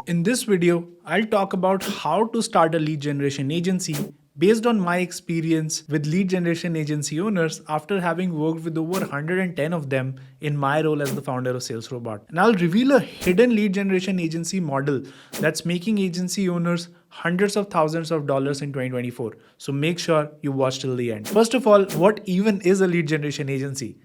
In this video, I'll talk about how to start a lead generation agency based on my experience with lead generation agency owners after having worked with over 110 of them in my role as the founder of Sales Robot. And I'll reveal a hidden lead generation agency model that's making agency owners hundreds of thousands of dollars in 2024. So make sure you watch till the end. First of all, what even is a lead generation agency?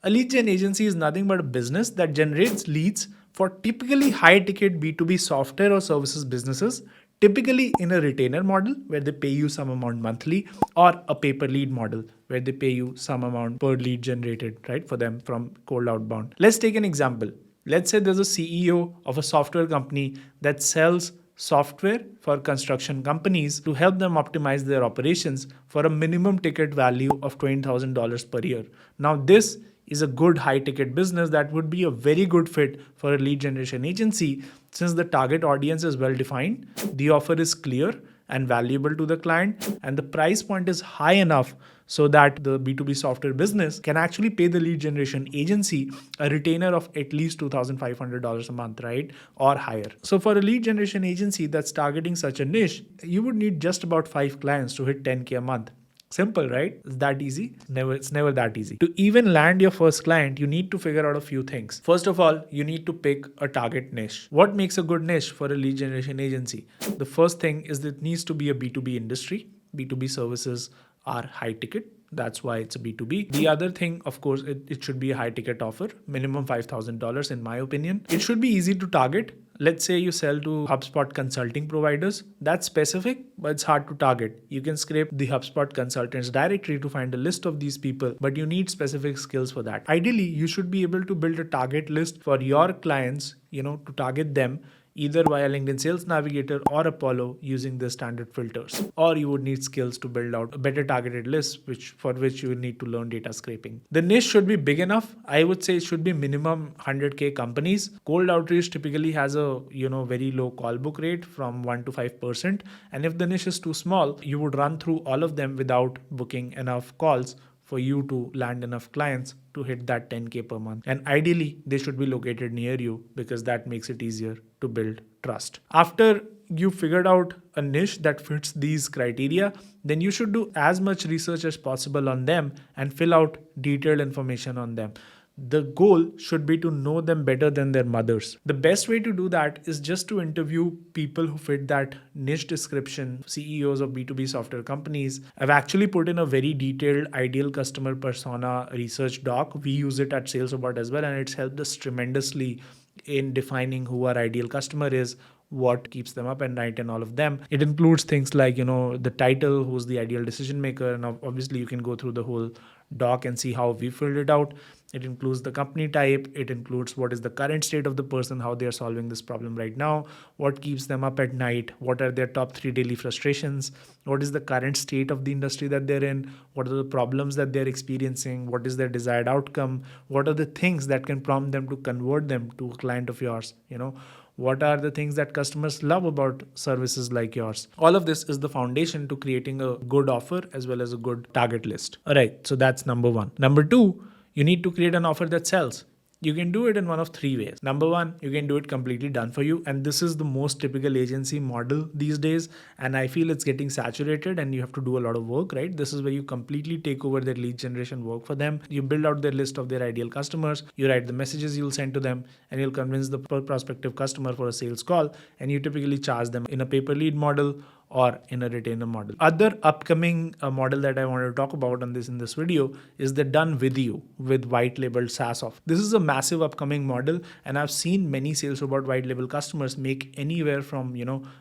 A lead gen agency is nothing but a business that generates leads for typically high ticket B2B software or services businesses, typically in a retainer model where they pay you some amount monthly, or a pay per lead model where they pay you some amount per lead generated, right, for them from cold outbound. Let's take an example. Let's say there's a CEO of a software company that sells software for construction companies to help them optimize their operations for a minimum ticket value of $20,000 per year. Now, this is a good high ticket business that would be a very good fit for a lead generation agency since the target audience is well defined, the offer is clear and valuable to the client, and the price point is high enough so that the B2B software business can actually pay the lead generation agency a retainer of at least $2,500 a month, right? Or higher. So for a lead generation agency that's targeting such a niche, you would need just about 5 clients to hit 10K a month. Simple, right? It's that easy? It's never that easy. To even land your first client, you need to figure out a few things. First of all, you need to pick a target niche. What makes a good niche for a lead generation agency? The first thing is that it needs to be a B2B industry. B2B services are high ticket. That's why it's a B2B. The other thing, of course, it should be a high ticket offer, minimum $5,000 in my opinion. It should be easy to target. Let's say you sell to HubSpot consulting providers. That's specific, but it's hard to target. You can scrape the HubSpot consultants directory to find a list of these people, but you need specific skills for that. Ideally, you should be able to build a target list for your clients, to target them either via LinkedIn Sales Navigator or Apollo using the standard filters. Or you would need skills to build out a better targeted list, for which you will need to learn data scraping. The niche should be big enough. I would say it should be minimum 100K companies. Cold outreach typically has a very low call book rate from 1 to 5%. And if the niche is too small, you would run through all of them without booking enough calls for you to land enough clients to hit that 10K per month. And ideally, they should be located near you because that makes it easier to build trust. After you figured out a niche that fits these criteria, then you should do as much research as possible on them and fill out detailed information on them. The goal should be to know them better than their mothers. The best way to do that is just to interview people who fit that niche description. CEOs of B2B software companies. I've actually put in a very detailed ideal customer persona research doc. We use it at SalesRobot as well, and it's helped us tremendously in defining who our ideal customer is, what keeps them up at night, and all of them. It includes things like, the title, who's the ideal decision maker, and obviously you can go through the whole doc and see how we filled it out. It includes the company type. It includes what is the current state of the person, how they are solving this problem right now, what keeps them up at night, what are their top 3 daily frustrations, what is the current state of the industry that they're in, what are the problems that they're experiencing, what is their desired outcome, what are the things that can prompt them to convert them to a client of yours, what are the things that customers love about services like yours. All of this is the foundation to creating a good offer as well as a good target list. All right, so that's number 1. Number 2, you need to create an offer that sells. You can do it in one of 3 ways. Number 1, you can do it completely done for you. And this is the most typical agency model these days. And I feel it's getting saturated and you have to do a lot of work, right? This is where you completely take over their lead generation work for them. You build out their list of their ideal customers. You write the messages you'll send to them, and you'll convince the prospective customer for a sales call. And you typically charge them in a pay-per lead model or in a retainer model. Other upcoming model that I want to talk about in this video is the done with you with white-labeled SaaS offer. This is a massive upcoming model, and I've seen many Sales Robot white label customers make anywhere from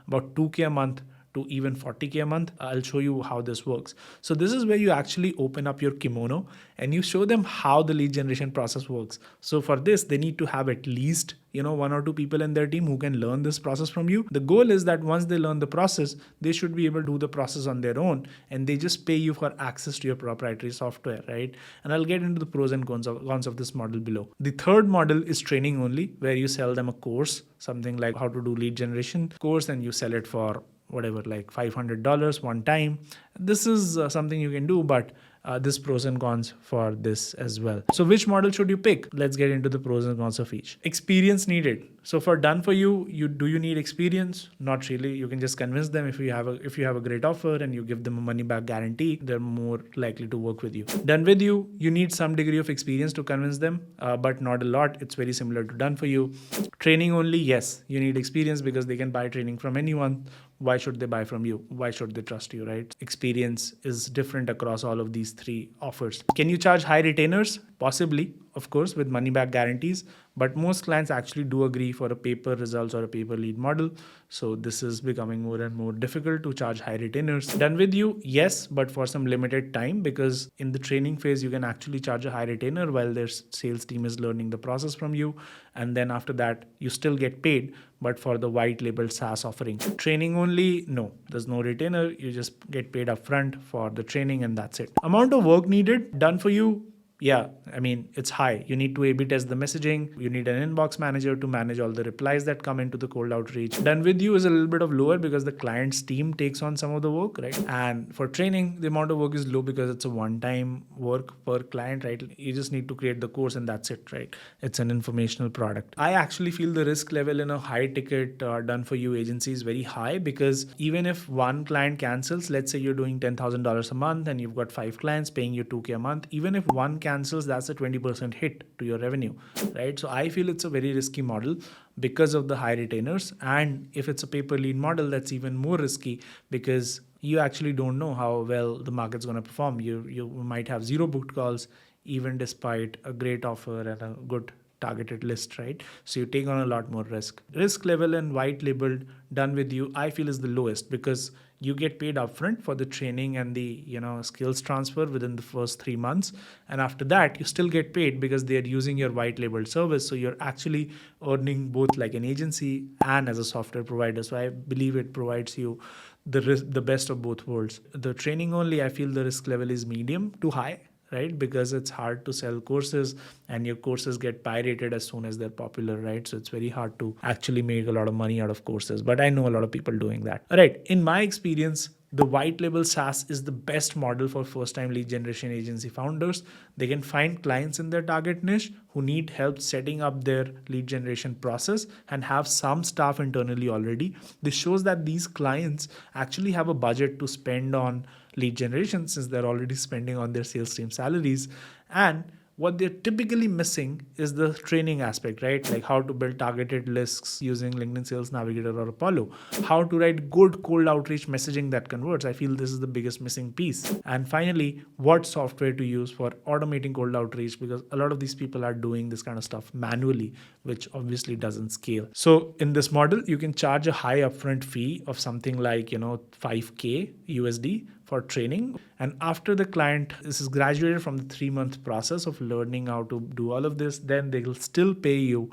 about 2K a month to even 40K a month. I'll show you how this works. So this is where you actually open up your kimono and you show them how the lead generation process works. So for this, they need to have at least 1 or 2 people in their team who can learn this process from you. The goal is that once they learn the process, they should be able to do the process on their own, and they just pay you for access to your proprietary software, right? And I'll get into the pros and cons of this model below. The third model is training only, where you sell them a course, something like how to do lead generation course, and you sell it for whatever, like $500 one time. This is something you can do, but this pros and cons for this as well. So which model should you pick? Let's get into the pros and cons of each. Experience needed. So for done for you, you need experience? Not really. You can just convince them. If you have a great offer and you give them a money back guarantee, they're more likely to work with you. Done with you need some degree of experience to convince them, but not a lot. It's very similar to done for you. Training only, yes, you need experience because they can buy training from anyone. Why should they buy from you? Why should they trust you, right? Experience is different across all of these three offers. Can you charge high retainers? Possibly, of course, with money back guarantees, but most clients actually do agree for a paper results or a paper lead model. So this is becoming more and more difficult to charge high retainers. Done with you, yes, but for some limited time, because in the training phase, you can actually charge a high retainer while their sales team is learning the process from you. And then after that, you still get paid, but for the white labeled SaaS offering. Training only, no, there's no retainer. You just get paid upfront for the training and that's it. Amount of work needed, done for you, yeah, I mean, it's high. You need to A/B test the messaging. You need an inbox manager to manage all the replies that come into the cold outreach. Done with you is a little bit of lower because the client's team takes on some of the work, right? And for training, the amount of work is low because it's a one-time work per client, right? You just need to create the course and that's it, right? It's an informational product. I actually feel the risk level in a high-ticket done for you agency is very high because even if one client cancels, let's say you're doing $10,000 a month and you've got 5 clients paying you $2,000 a month, even if one cancels, that's a 20% hit to your revenue, right? So I feel it's a very risky model because of the high retainers. And if it's a paper lead model, that's even more risky because you actually don't know how well the market's going to perform. You might have 0 booked calls even despite a great offer and a good targeted list, right? So you take on a lot more risk. Risk level and white labeled done with you, I feel is the lowest because you get paid upfront for the training and the skills transfer within the first 3 months, and after that you still get paid because they are using your white labeled service. So you're actually earning both like an agency and as a software provider. So I believe it provides you the best of both worlds. The training only, I feel the risk level is medium to high, right? Because it's hard to sell courses and your courses get pirated as soon as they're popular, right? So it's very hard to actually make a lot of money out of courses. But I know a lot of people doing that. All right. In my experience, the white label SaaS is the best model for first time lead generation agency founders. They can find clients in their target niche who need help setting up their lead generation process and have some staff internally already. This shows that these clients actually have a budget to spend on lead generation since they're already spending on their sales team salaries. And what they're typically missing is the training aspect, right? Like how to build targeted lists using LinkedIn Sales Navigator or Apollo, how to write good cold outreach messaging that converts. I feel this is the biggest missing piece. And finally, what software to use for automating cold outreach, because a lot of these people are doing this kind of stuff manually, which obviously doesn't scale. So in this model, you can charge a high upfront fee of something like, $5K USD for training. And after the client is graduated from the 3-month process of learning how to do all of this, then they will still pay you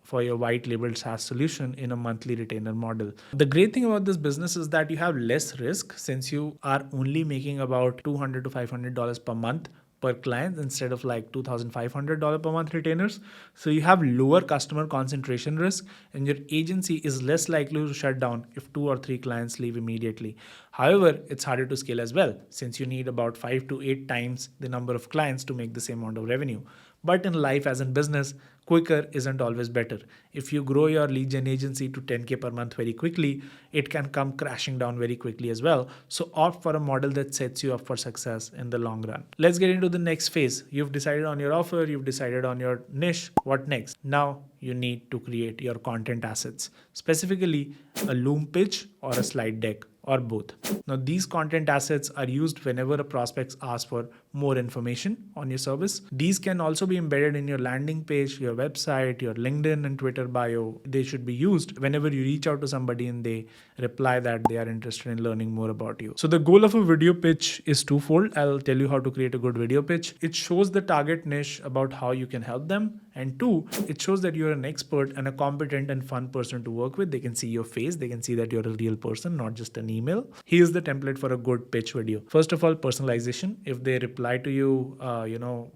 for your white labeled SaaS solution in a monthly retainer model. The great thing about this business is that you have less risk since you are only making about $200 to $500 per month per client instead of like $2,500 per month retainers. So you have lower customer concentration risk and your agency is less likely to shut down if 2 or 3 clients leave immediately. However, it's harder to scale as well since you need about 5 to 8 times the number of clients to make the same amount of revenue. But in life as in business, quicker isn't always better. If you grow your lead gen agency to 10K per month very quickly, it can come crashing down very quickly as well. So opt for a model that sets you up for success in the long run. Let's get into the next phase. You've decided on your offer, you've decided on your niche. What next? Now you need to create your content assets, specifically a Loom pitch or a slide deck or both. Now, these content assets are used whenever a prospect asks for more information on your service. These can also be embedded in your landing page, your website, your LinkedIn and Twitter bio. They should be used whenever you reach out to somebody and they reply that they are interested in learning more about you. So the goal of a video pitch is twofold. I'll tell you how to create a good video pitch. It shows the target niche about how you can help them. And 2, it shows that you're an expert and a competent and fun person to work with. They can see your face. They can see that you're a real person, not just an email. Here's the template for a good pitch video. First of all, personalization. If they reply to you,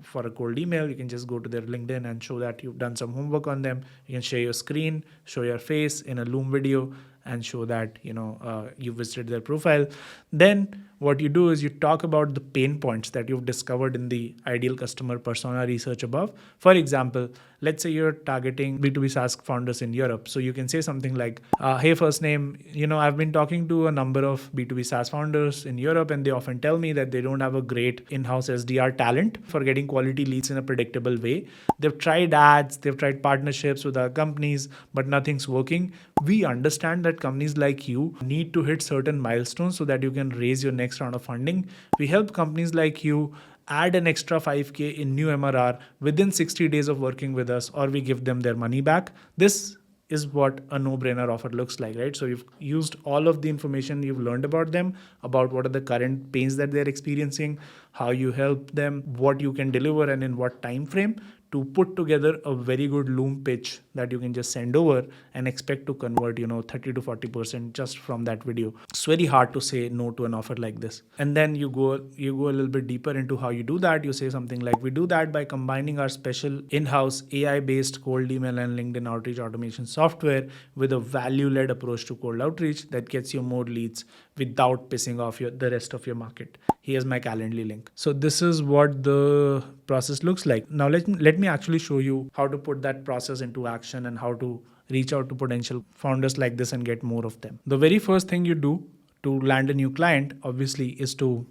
for a cold email, you can just go to their LinkedIn and show that you've done some homework on them. You can share your screen, show your face in a Loom video, and show that you visited their profile. Then what you do is you talk about the pain points that you've discovered in the ideal customer persona research above. For example, let's say you're targeting B2B SaaS founders in Europe. So you can say something like, hey, first name, I've been talking to a number of B2B SaaS founders in Europe, and they often tell me that they don't have a great in-house SDR talent for getting quality leads in a predictable way. They've tried ads, they've tried partnerships with other companies, but nothing's working. We understand that companies like you need to hit certain milestones so that you can raise your next round of funding. We help companies like you add an extra 5K in new MRR within 60 days of working with us, or we give them their money back. This is what a no-brainer offer looks like, right? So you've used all of the information you've learned about them, about what are the current pains that they're experiencing, how you help them, what you can deliver, and in what time frame, to put together a very good Loom pitch that you can just send over and expect to convert 30 to 40% just from that video. It's very hard to say no to an offer like this. And then you go a little bit deeper into how you do that. You say something like, we do that by combining our special in-house AI based cold email and LinkedIn outreach automation software with a value-led approach to cold outreach that gets you more leads without pissing off the rest of your market. Here's my Calendly link. So this is what the process looks like. Now let me actually show you how to put that process into action and how to reach out to potential founders like this and get more of them. The very first thing you do to land a new client, obviously, is to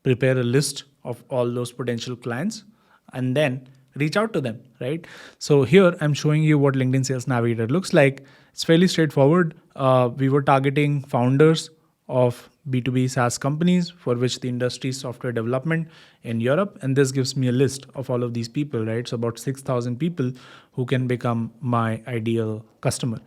prepare a list of all those potential clients and then reach out to them, right? So here I'm showing you what LinkedIn Sales Navigator looks like. It's fairly straightforward. We were targeting founders of B2B SaaS companies for which the industry is software development in Europe. And this gives me a list of all of these people, right? So about 6,000 people who can become my ideal customer.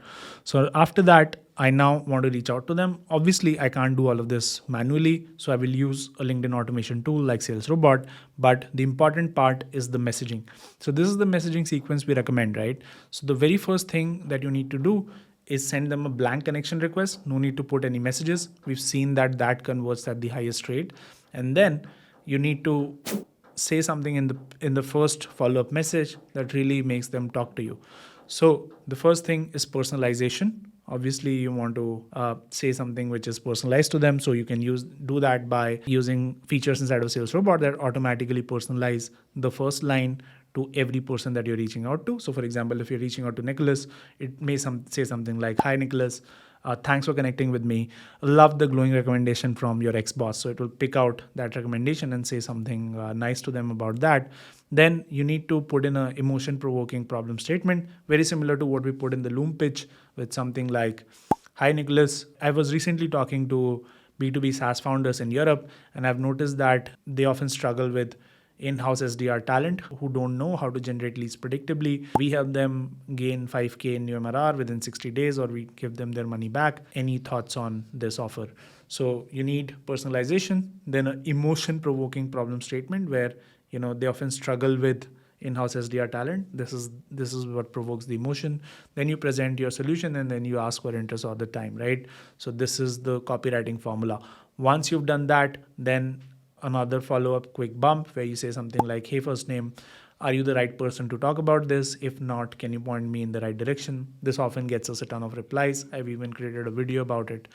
So after that, I now want to reach out to them. Obviously, I can't do all of this manually. So I will use a LinkedIn automation tool like Sales Robot. But the important part is the messaging. So this is the messaging sequence we recommend, right? So the very first thing that you need to do is send them a blank connection request. No need to put any messages. We've seen that converts at the highest rate. And then you need to say something in the first follow-up message that really makes them talk to you. So the first thing is personalization. Obviously, you want to say something which is personalized to them. So you can do that by using features inside of Sales Robot that automatically personalize the first line to every person that you're reaching out to. So for example, if you're reaching out to Nicholas, it may say something like, hi, Nicholas, thanks for connecting with me. Love the glowing recommendation from your ex-boss. So it will pick out that recommendation and say something nice to them about that. Then you need to put in an emotion-provoking problem statement, very similar to what we put in the Loom pitch, with something like, hi, Nicholas, I was recently talking to B2B SaaS founders in Europe, and I've noticed that they often struggle with in-house SDR talent who don't know how to generate leads predictably. We help them gain 5K in new MRR within 60 days, or we give them their money back. Any thoughts on this offer? So you need personalization, then an emotion-provoking problem statement where they often struggle with in-house SDR talent. This is what provokes the emotion. Then you present your solution and then you ask for interest all the time, right? So this is the copywriting formula. Once you've done that, then another follow-up quick bump where you say something like, hey, first name, are you the right person to talk about this? If not, can you point me in the right direction? This often gets us a ton of replies. I've even created a video about it.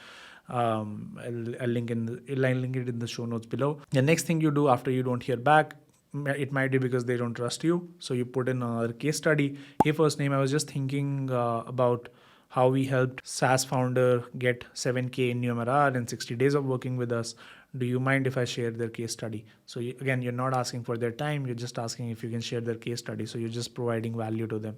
I'll link it in the show notes below. The next thing you do after you don't hear back, it might be because they don't trust you. So you put in another case study. Hey, first name, I was just thinking about how we helped SaaS founder get 7K in new MRR in 60 days of working with us. Do you mind if I share their case study? So again, you're not asking for their time. You're just asking if you can share their case study. So you're just providing value to them.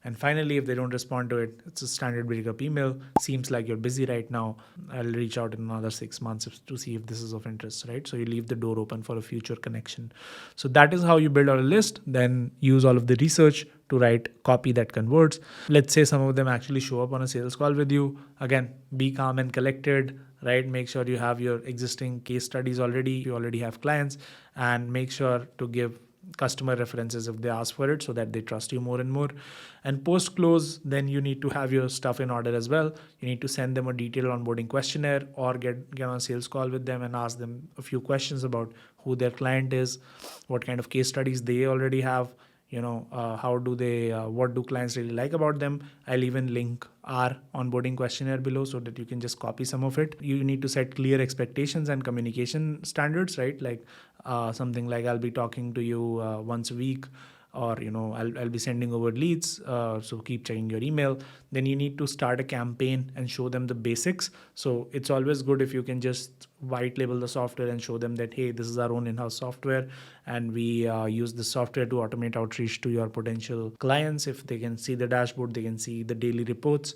And finally, if they don't respond to it, it's a standard breakup email. Seems like you're busy right now. I'll reach out in another 6 months to see if this is of interest, right? So you leave the door open for a future connection. So that is how you build out a list. Then use all of the research to write copy that converts. Let's say some of them actually show up on a sales call with you. Again, be calm and collected, right? Make sure you have your existing case studies already. You already have clients, and make sure to give customer references if they ask for it so that they trust you more and more. And post close, then you need to have your stuff in order as well. You need to send them a detailed onboarding questionnaire or get on a sales call with them and ask them a few questions about who their client is, what kind of case studies they already have, how do they, what do clients really like about them. I'll even link our onboarding questionnaire below so that you can just copy some of it. You need to set clear expectations and communication standards, right? Like something like, I'll be talking to you once a week, or I'll be sending over leads, so keep checking your email. Then you need to start a campaign and show them the basics. So it's always good if you can just white label the software and show them that, hey, this is our own in-house software, and we use this software to automate outreach to your potential clients. If they can see the dashboard, they can see the daily reports,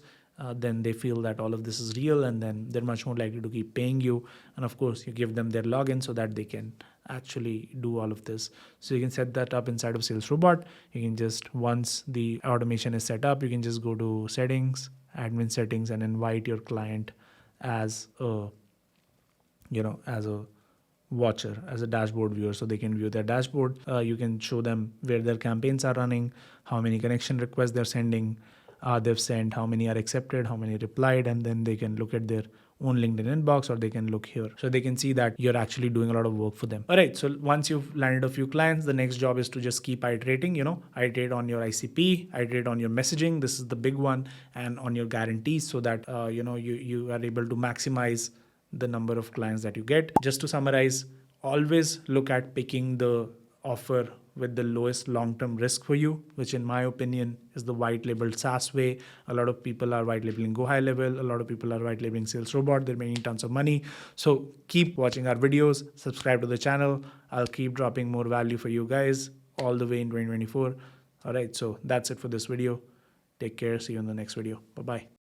then they feel that all of this is real, and then they're much more likely to keep paying you. And of course, you give them their login so that they can actually do all of this. So you can set that up inside of Sales Robot. You can just, once the automation is set up, you can just go to settings, admin settings, and invite your client as a as a watcher, as a dashboard viewer, so they can view their dashboard. You can show them where their campaigns are running, how many connection requests they're sending, they've sent, how many are accepted, how many replied, and then they can look at their own LinkedIn inbox, or they can look here. So they can see that you're actually doing a lot of work for them. All right. So once you've landed a few clients, the next job is to just keep iterating, iterate on your ICP, iterate on your messaging. This is the big one, and on your guarantees, so that, you are able to maximize the number of clients that you get. Just to summarize, always look at picking the offer with the lowest long-term risk for you, which in my opinion is the white-labeled SaaS way. A lot of people are white-labeling Go High Level. A lot of people are white-labeling Sales Robot. They're making tons of money. So keep watching our videos, subscribe to the channel. I'll keep dropping more value for you guys all the way in 2024. All right, so that's it for this video. Take care. See you in the next video. Bye-bye.